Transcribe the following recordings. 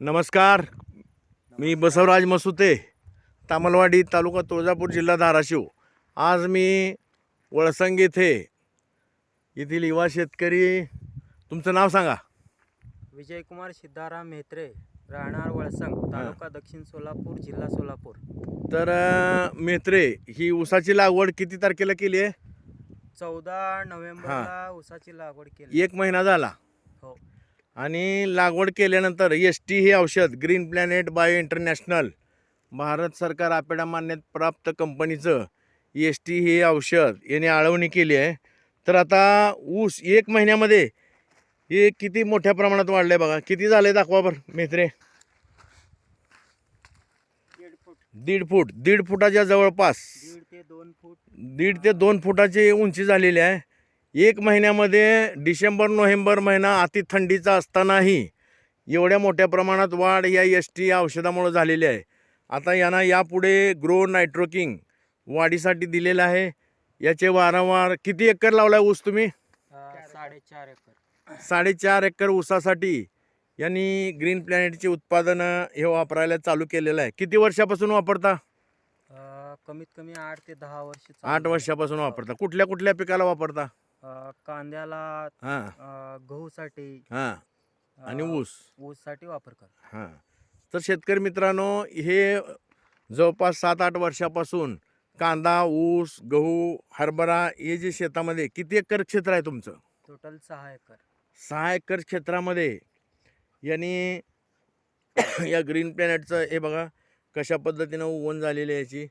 नमस्कार, मी बसवराज मसुते, तामलवाडी, तालुका तुळजापूर, जिल्हा धाराशिव. आज मी वळसंग येथील युवा शेतकरी. तुमचं नाव सांगा. विजयकुमार सिद्धाराम मेहत्रे, राहणार वळसंग, तालुका दक्षिण सोलापूर, जिल्हा सोलापूर. तर मेहत्रे, ही ऊसाची लागवड किती तारखेला केली आहे? 14 नोव्हेंबरला ऊसाची लागवड केली. 1 महिना झाला. हो. आणि लागवड केल्यानंतर ST हे औषध green planet bio international, Bharat सरकार आपल्या मान्यता प्राप्त कंपनीचं ST हे औषध याने आळवणी केली आहे. तर आता ऊस 1 महिन्यामध्ये हे किती मोठ्या प्रमाणात वाढलं आहे बघा. किती झालं आहे दाखवा बरं मेहत्रे. 1.5 फूट. 1.5 फुटाच्या जवळपास 1.5 ते 2 फुटाची उंची झालेली आहे. 1 महिन्यामध्ये डिसेंबर नोव्हेंबर महिना अति थंडीचा असतानाही एवढ्या मोठ्या प्रमाणात वाढ या ST औषधामुळे झालेली आहे. आता यांना यापुढे ग्रो नायट्रोकिंग वाढीसाठी दिलेलं आहे. याचे वारंवार किती एकर लावला ऊस तुम्ही? 4.5 एकर. 4.5 एकर ऊसासाठी यांनी ग्रीन प्लॅनेटचे उत्पादन हे वापरायला चालू केलेलं आहे. किती वर्षापासून वापरता? कमीत कमी 8 ते 10 वर्ष. 8 वर्षापासून वापरता. कुठल्या कुठल्या पिकाला वापरता? कांद्याला, गहूसाठी आणि ऊससाठी वापर कर. तर शेतकरी मित्रांनो, हे जवळपास 7-8 वर्षापासून कांदा, ऊस, गहू, हरभरा हे जे शेतामध्ये किती एकर क्षेत्र आहे तुमचं? Total 6 acre. 6 एकर क्षेत्रामध्ये यांनी या ग्रीन प्लॅनेटचं हे बघा कशा पद्धतीनं उगवण झालेली आहे. याची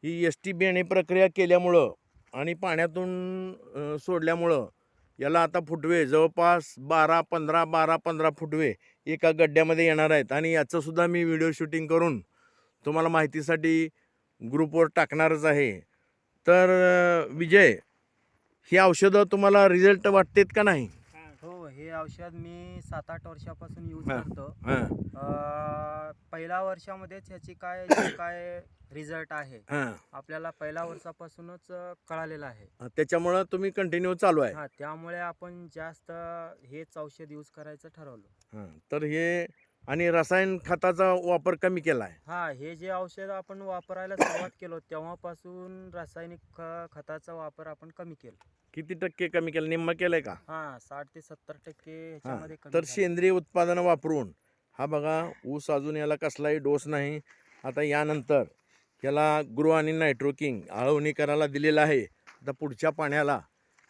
ही ST बियाणे प्रक्रिया केल्यामुळं आणि पाण्यातून सोडल्यामुळं याला आता फुटवे जवळपास 12-15 फुटवे एका गड्ड्यामध्ये येणार आहेत. आणि याचंसुद्धा मी व्हिडिओ शूटिंग करून तुम्हाला माहितीसाठी ग्रुपवर टाकणारच आहे. तर विजय, ही औषधं तुम्हाला रिझल्ट वाटतेत का नाही? हो, हे औषध मी 7-8 वर्षापासून यूज करतो. पहिल्या वर्षामध्येच ह्याची काय रिझल्ट आहे आपल्याला पहिल्या वर्षापासूनच कळालेलं आहे. त्याच्यामुळं तुम्ही कंटिन्यू चालू आहे. त्यामुळे आपण जास्त हेच औषध यूज करायचं ठरवलं. तर हे आणि रसायन खताचा वापर कमी केला आहे. हे जे औषध आपण वापरायला सुरुवात केलो तेव्हापासून रासायनिक खताचा वापर आपण कमी केला. किती टक्के कमी केलं? निम्मा केलंय का? 60 ते 70% ह्याच्यामध्ये कमी तर झालं. सेंद्रिय उत्पादनं वापरून हा बघा ऊस अजून याला कसलाही डोस नाही. आता यानंतर याला ग्रो आणि नायट्रोकिंग आळवणी करायला दिलेलं आहे. आता पुढच्या पाण्याला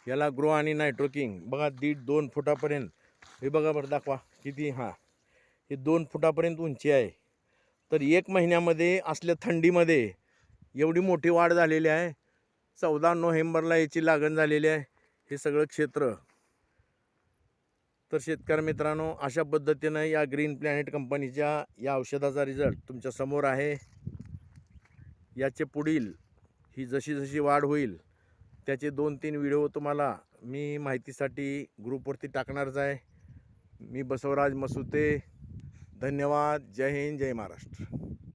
याला ग्रो आणि नायट्रोकिंग बघा 1.5-2 फुटापर्यंत. हे बघा बरं दाखवा किती. हे 2 फुटापर्यंत उंची आहे. तर 1 महिन्यामध्ये असल्या थंडीमध्ये एवढी मोठी वाढ झालेली आहे. 14 नोव्हेंबरला याची लागण झालेली आहे हे सगळं क्षेत्र. तर शेतकरी मित्रांनो, अशा पद्धतीनं या ग्रीन प्लॅनेट कंपनीच्या या औषधाचा रिझल्ट तुमच्या समोर आहे. याचे पुढील ही जशी जशी वाढ होईल त्याचे 2-3 व्हिडिओ तुम्हाला मी माहितीसाठी ग्रुपवरती टाकणारच आहे. मी बसवराज मसुते. धन्यवाद. जय हिंद, जय महाराष्ट्र.